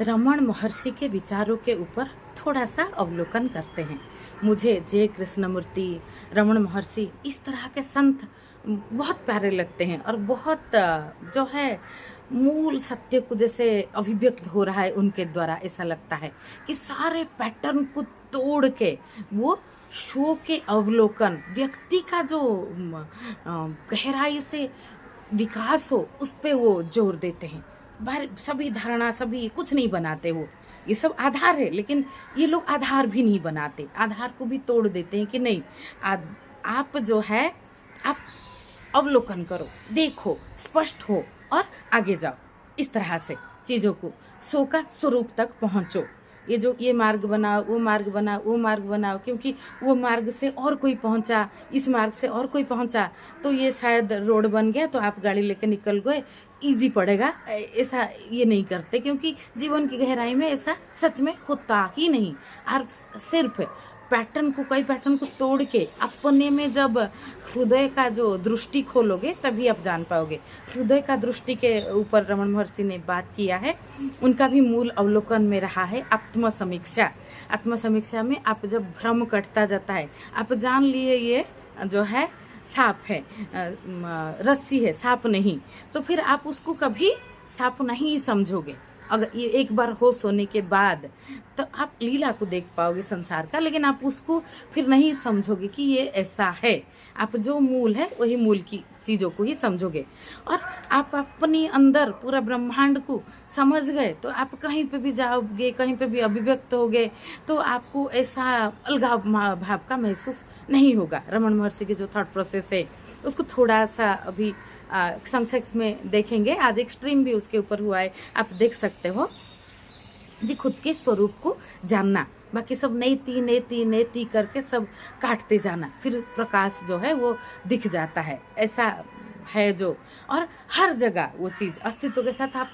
रमण महर्षि के विचारों के ऊपर थोड़ा सा अवलोकन करते हैं। मुझे जय कृष्णमूर्ति, रमण महर्षि इस तरह के संत बहुत प्यारे लगते हैं और बहुत जो है मूल सत्य को जैसे अभिव्यक्त हो रहा है उनके द्वारा। ऐसा लगता है कि सारे पैटर्न को तोड़ के वो शो के अवलोकन, व्यक्ति का जो गहराई से विकास हो उस पे वो जोर देते हैं। सभी धारणा, सभी कुछ नहीं बनाते हो, ये सब आधार है, लेकिन ये लोग आधार भी नहीं बनाते, आधार को भी तोड़ देते हैं कि नहीं, आप जो है आप अवलोकन करो, देखो, स्पष्ट हो और आगे जाओ। इस तरह से चीजों को सो का स्वरूप तक पहुंचो। ये मार्ग बनाओ, वो मार्ग बनाओ, वो मार्ग बनाओ, क्योंकि वो मार्ग से और कोई पहुंचा, इस मार्ग से और कोई पहुंचा, तो ये शायद रोड बन गया तो आप गाड़ी लेके निकल गए, इजी पड़ेगा। ऐसा ये नहीं करते, क्योंकि जीवन की गहराई में ऐसा सच में होता ही नहीं। और सिर्फ कई पैटर्न को तोड़ के अपने में जब हृदय का जो दृष्टि खोलोगे तभी आप जान पाओगे। हृदय का दृष्टि के ऊपर रमण महर्षि ने बात किया है। उनका भी मूल अवलोकन में रहा है आत्मसमीक्षा। आत्मसमीक्षा में आप जब भ्रम कटता जाता है, आप जान लिए ये जो है सांप है, रस्सी है, सांप नहीं, तो फिर आप उसको कभी सांप नहीं समझोगे। अगर ये एक बार होश होने के बाद तो आप लीला को देख पाओगे संसार का, लेकिन आप उसको फिर नहीं समझोगे कि ये ऐसा है। आप जो मूल है वही मूल की चीज़ों को ही समझोगे। और आप अपनी अंदर पूरा ब्रह्मांड को समझ गए तो आप कहीं पे भी जाओगे, कहीं पे भी अभिव्यक्त होगे, तो आपको ऐसा अलगाव भाव का महसूस नहीं होगा। रमण महर्षि के जो थॉट प्रोसेस है उसको थोड़ा सा अभी संक्षेप में देखेंगे। आज एक्सट्रीम भी उसके ऊपर हुआ है, आप देख सकते हो जी। खुद के स्वरूप को जानना, बाकी सब नेति नेति नेति करके सब काटते जाना, फिर प्रकाश जो है वो दिख जाता है। ऐसा है जो, और हर जगह वो चीज अस्तित्व के साथ आप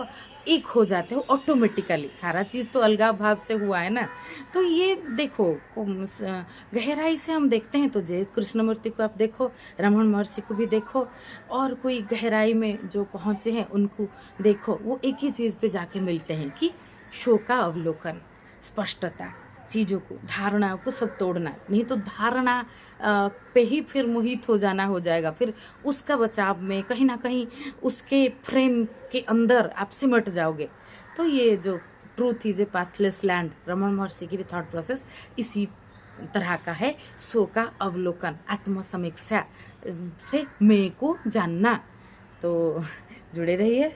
एक हो जाते हो ऑटोमेटिकली। सारा चीज तो अलगाव भाव से हुआ है ना। तो ये देखो, गहराई से हम देखते हैं तो जय कृष्णमूर्ति को आप देखो, रमण महर्षि को भी देखो, और कोई गहराई में जो पहुंचे हैं उनको देखो, वो एक ही चीज पे जाके मिलते हैं कि शो का अवलोकन, स्पष्टता, चीज़ों को, धारणाओं को सब तोड़ना। नहीं तो धारणा पे ही फिर मोहित हो जाना हो जाएगा, फिर उसका बचाव में कहीं ना कहीं उसके फ्रेम के अंदर आप सिमट जाओगे। तो ये जो truth is a pathless land, Raman Maharshi की भी थॉट प्रोसेस इसी तरह का है। सो का अवलोकन, आत्मसमीक्षा से मैं को जानना। तो जुड़े रहिए।